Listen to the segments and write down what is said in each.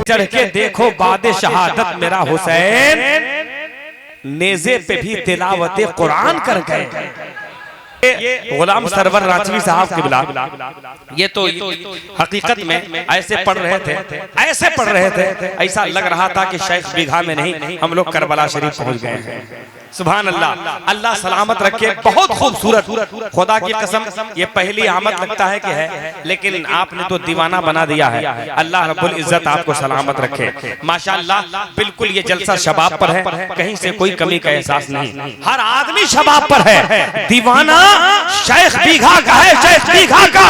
चढ़ के देखो बाद शहादत मेरा हुसैन, नेज़े पे भी तिलावते कुरान कर गए। गुलाम सरवर रांचवी साहब किबला ये तो हकीकत में ऐसे पढ़ रहे थे, ऐसे पढ़ रहे थे, ऐसा लग रहा था कि शेख बीघा में नहीं हम लोग करबला शरीफ पहुंच गए हैं। सुभान अल्लाह, अल्लाह सलामत रखे। बहुत खूबसूरत, खुदा की कसम ये पहली आमद लगता है कि है, लेकिन आपने तो दीवाना बना दिया है। अल्लाह रब्बुल इज्जत आपको सलामत रखे। माशाअल्लाह, बिल्कुल ये जलसा शबाब पर है, कहीं से कोई कमी का एहसास नहीं, हर आदमी शबाब पर है। दीवाना शेख बीघा का है, शेख बीघा का।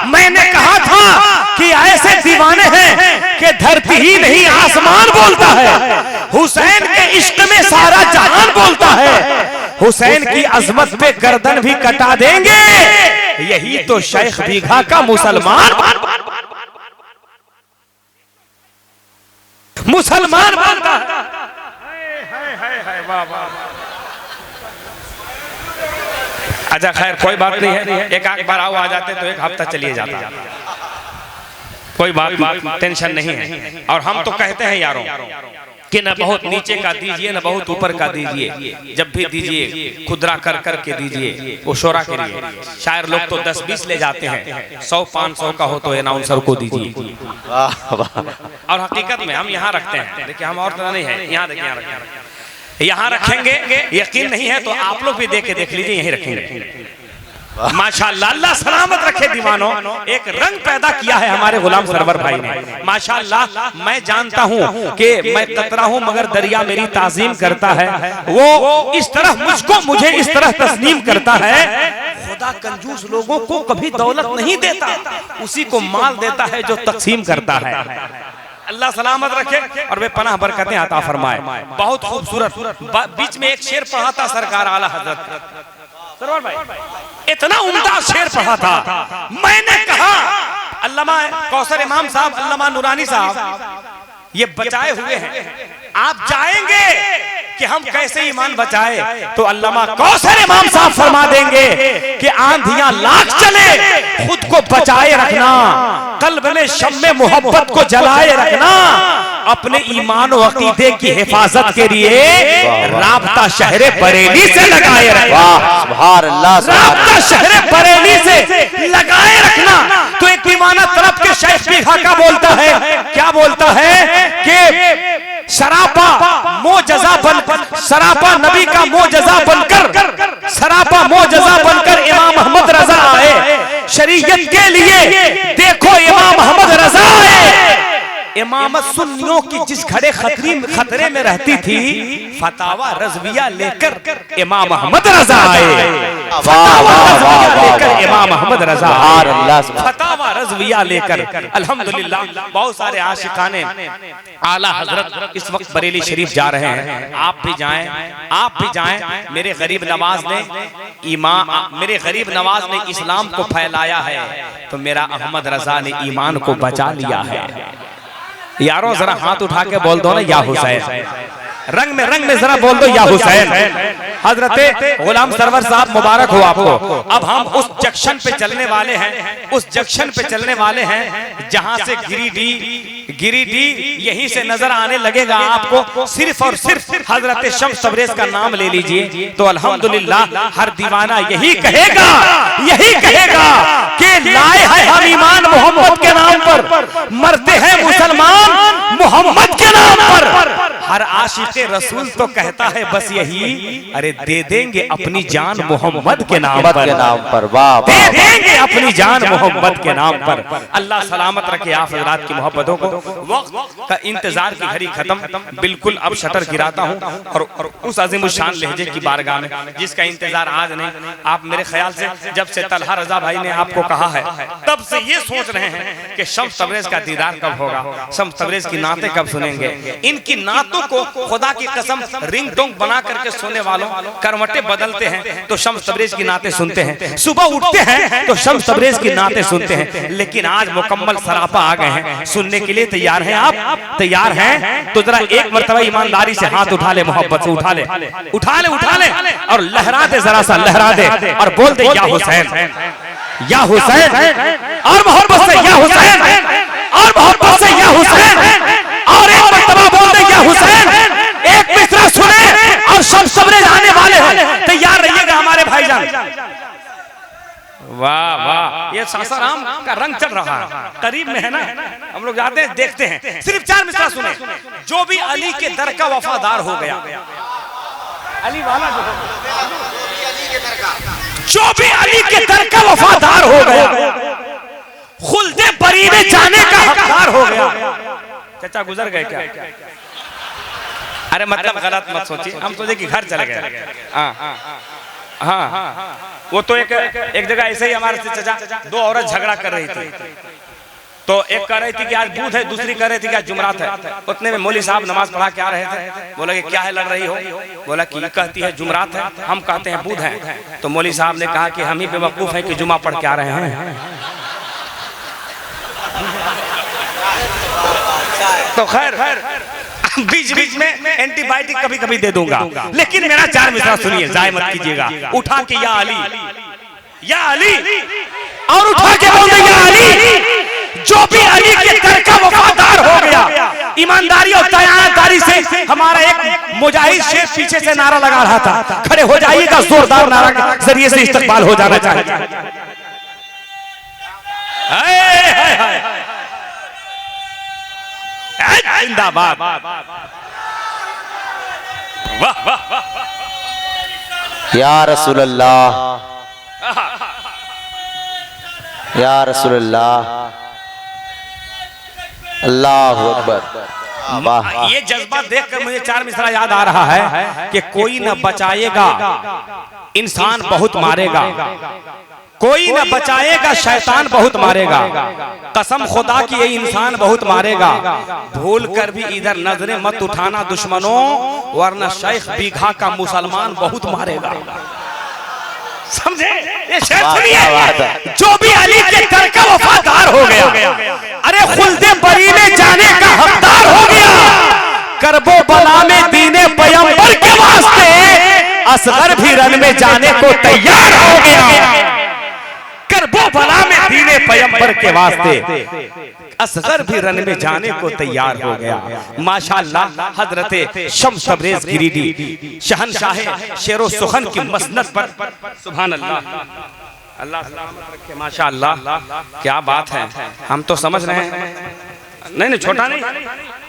मैंने कहा था कि ऐसे दीवाने हैं कि धरती ही नहीं आसमान बोलता है। हुसैन के इश्क में सारा जहान बोलता है। हुसैन की अजमत पे गर्दन भी कटा देंगे, यही तो शेख बीघा का मुसलमान बनता है। अच्छा खैर कोई बात नहीं है, एक आध बार आओ आ जाते तो एक हफ्ता चलिए जाता, कोई बात टेंशन नहीं है। और हम तो कहते हैं यारों कि न बहुत नीचे का दीजिए न बहुत ऊपर का दीजिए, जब भी दीजिए खुदरा कर कर के दीजिए, वो शोरा के लिए। शायर लोग तो 10-20 ले जाते हैं, 100-500 का हो तो अनाउंसर को दीजिए। और हकीकत में हम यहाँ रखते हैं, देखिए हम और तरह नहीं है, यहाँ देखिए यहाँ रखेंगे। यकीन नहीं है तो आप लोग भी देख लीजिए, यहीं रखेंगे। माशाअल्लाह, अल्लाह सलामत रखे दीवानों। एक रंग पैदा किया है हमारे गुलाम सरवर भाई ने। माशाअल्लाह, मैं जानता हूँ कि मैं कतरा हूँ मगर दरिया मेरी ताजीम करता है। वो इस तरह मुझे इस तरह तस्लीम करता है। खुदा कंजूस लोगों को कभी दौलत नहीं देता, उसी को माल देता है जो तकसीम करता है। अल्लाह सलामत रखे और वे पनाह बरकतें अता फरमाए। बहुत खूबसूरत। बीच में एक शेर पढ़ा था सरकार आला हजरत सरवर भाई, इतना उम्दा शेर पढ़ा था। मैंने कहा अल्लामा कौसर इमाम साहब, अल्लामा नूरानी साहब ये बचाए हुए हैं, आप जाएंगे कि हम कैसे ईमान बचाए, तो अल्लामा कौसर इमाम साहब फरमा देंगे कि आंधियां लाख चले खुद को बचाए रखना, कल्ब में शम्मे मोहब्बत को जलाए रखना, अपने ईमान और अकीदे की हिफाजत के लिए राब्ता शहरे बरेली से लगाए रखना। राब्ता शहरे बरेली से लगाए रखना। तो एक दीवाना तरफ के शेख बीघा का बोलता है, क्या बोलता है कि सरापा मोजज़ा बनकर, सरापा नबी का मोजज़ा बनकर, सरापा मोजज़ा बनकर इमाम अहमद रजा आए शरीयत के लिए। देखो इमाम अहमद रजा आए। इमामत सुन्नियों की जिस घड़े खतरे में रहती थी, फतावा रज़विया लेकर इमाम अहमद रजा आए। फतावा रज़विया लेकर इमाम अहमद रजा, फतावा रज़विया लेकर। अल्हम्दुलिल्लाह, बहुत सारे आशिकाने आला हजरत इस वक्त बरेली शरीफ जा रहे हैं। आप भी जाएं, आप भी जाएं। मेरे गरीब नवाज ने इस्लाम को फैलाया है, तो मेरा अहमद रजा ने ईमान को बचा लिया है। यारों जरा हाथ उठा के बोल दो ना या हुसैन, रंग में जरा बोल दो या हुसैन। हजरत गुलाम सरवर साहब मुबारक हो आपको। अब हम उस जंक्शन पे चलने वाले हैं, उस जंक्शन पे चलने वाले हैं जहां से गिरिडीह यहीं से नजर आने लगेगा आपको। सिर्फ और सिर्फ हजरत शम्स तबरेज का नाम ले लीजिए तो अल्हम्दुलिल्लाह हर दीवाना यही कहेगा कि लाए हैं हम ईमान मोहम्मद के नाम पर, मरते हैं मुसलमान मोहम्मद के नाम पर। हर आशिक़े रसूल तो कहता है बस यही, अरे दे देंगे अपनी जान मोहम्मद के नाम पर, दे देंगे अपनी जान मोहम्मद के नाम पर। अल्लाह सलामत रखे आप हज़रात की मोहब्बतों को। वक्त का इंतजार की घड़ी खत्म, बिल्कुल अब शटर गिराता हूँ और उस अज़ीमुश्शान लहजे की बारगाह में जिसका इंतजार आज नहीं, आप मेरे ख्याल से जब से तलहा रजा भाई ने आपको कहा है तब से ये सोच रहे हैं कि शम्स तबरेज का दीदार कब होगा, शम्स तबरेज की नातें कब सुनेंगे। इनकी नातों को खुदा की कसम रिंगटोन बना करके सोने वालों करवटें बदलते हैं तो शम्स तबरेज की नातें सुनते हैं, सुबह उठते हैं तो शम्स तबरेज की नातें सुनते हैं। लेकिन आज मुकम्मल सरापा आ गए हैं, सुनने के लिए तैयार हैं आप? तैयार हैं तो जरा एक मर्तबा ईमानदारी से हाथ उठा ले, मोहब्बत से उठा ले और लहरा दे, जरा सा लहरा दे और बोल दे या हुसैन, या हुसैन, और मोहब्बत से या हुसैन, और मोहब्बत से या हुसैन, वाह वाह, ये सासाराम का रंग चढ़ रहा है, करीब में है ना, हम लोग जाते हैं देखते हैं। सिर्फ 4 मिसरा सुने। जो भी अली के दर का वफादार हो गया, अली वाला जो भी अली के दर का वफादार हो गया, खुल्दे बरी में जाने का हकदार हो गया। चाचा गुजर गए क्या? अरे मतलब गलत मत सोचिए, हम सोचे कि घर चले गए। हाँ, वो तो एक जगह ऐसे ही हमारे से चाचा 2 औरत झगड़ा कर रही थी, तो एक कह रही थी कि आज बुध है, दूसरी कह रही थी कि आज जुमरात है। उतने में मौली साहब नमाज पढ़ा के आ रहे थे, बोला कि क्या है लड़ रही हो? बोला कि कहती है जुमरात है, हम कहते हैं बुध है। तो मौली साहब ने कहा कि हम ही बेवकूफ हैं कि जुमा पढ़ के आ रहे हैं। तो खैर बीच बीच में एंटीबायोटिक कभी कभी दे दूंगा, लेकिन मेरा 4 मिसरा सुनिए, जाए मत कीजिएगा। उठा के या अली, या अली, और उठा के बोल दे या अली। जो भी अली के दर का वफादार हो गया, ईमानदारी और दयादारी से हमारा एक मुजाहिद शेख पीछे से नारा लगा रहा था, खड़े हो जाइएगा, जोरदार नारा के जरिए से इस्तकबाल हो जाना चाहिए। जिंदाबाद, वाह वाह, या रसूल अल्लाह, या रसूल अल्लाह, अल्लाहु अकबर। ये जज्बा देखकर मुझे 4 मिसरा याद आ रहा है कि कोई न बचाएगा, इंसान बहुत मारेगा, कोई न बचाएगा, शैतान बहुत मारेगा, कसम खुदा की ये इंसान बहुत मारेगा। भूल कर भी इधर नजरें मत उठाना दुश्मनों, वरना शेख बीघा का मुसलमान बहुत मारेगा। समझे? ये शेर सुनिए, जो भी अली के दर का वफादार हो गया, अरे खुल्दे बरी में जाने का हकदार हो गया, करबो बला में दीने पैगंबर के वास्ते असगर भी रन में जाने को तैयार हो गया। करबो बला में दीने पैगंबर के वास्ते असगर भी रन में जाने को तैयार हो गया। माशाअल्लाह, हजरते शम्स तबरेज गिरिडी शहनशाह शेरो सुखन की मसनद पर, सुभान अल्लाह, अल्लाह सलामत रखे। माशाअल्लाह, क्या बात है, हम तो समझ रहे हैं, नहीं छोटा नहीं,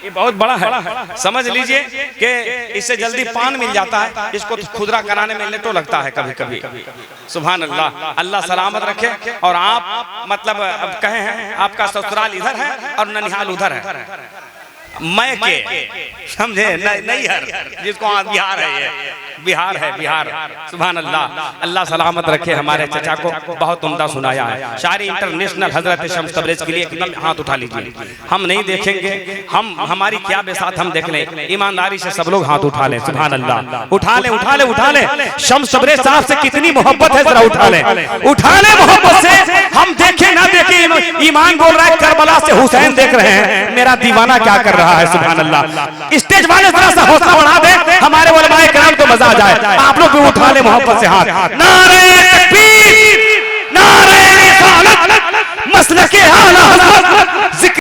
ये बहुत बड़ा है। समझ लीजिए कि इससे जल्दी पान मिल जाता है, इसको तो खुदरा कराने में लेटो लगता है कभी कभी। सुभान अल्लाह, अल्लाह सलामत रखे। और आप मतलब अब कहे हैं आपका ससुराल इधर है और ननिहाल उधर है, मैं के समझे, नहीं हर जिसको बिहार है, ये बिहार है, बिहार। सुभान अल्लाह, अल्लाह सलामत रखे। हमारे चचा को बहुत उम्दा सुनाया है। शायरी इंटरनेशनल हजरत शम्स तबरेज के लिए एकदम हाथ उठा लीजिए, हम नहीं देखेंगे, हम हमारी क्या बेसात, हम देख लें, ईमानदारी से सब लोग हाथ उठा लें। सुभान अल्लाह, उठा ले उठा ले उठा ले। शम्स तबरेज साहब से कितनी मोहब्बत है, जरा उठा ले, उठा ले मोहब्बत से। हम देखे ना देखे, ईमान बोल रहा है करबला से हुसैन देख रहे हैं, मेरा दीवाना क्या कर रहा है। सुभान अल्लाह, स्टेज वाले जरा सा हौसला बढ़ा दे, हमारे उलमाए किराम को मजा आ जाए। आप लोग भी उठा ले मोहब्बत से हाथ। नारे तकबीर, नारे रिसालत, मसलके आला हज़रत,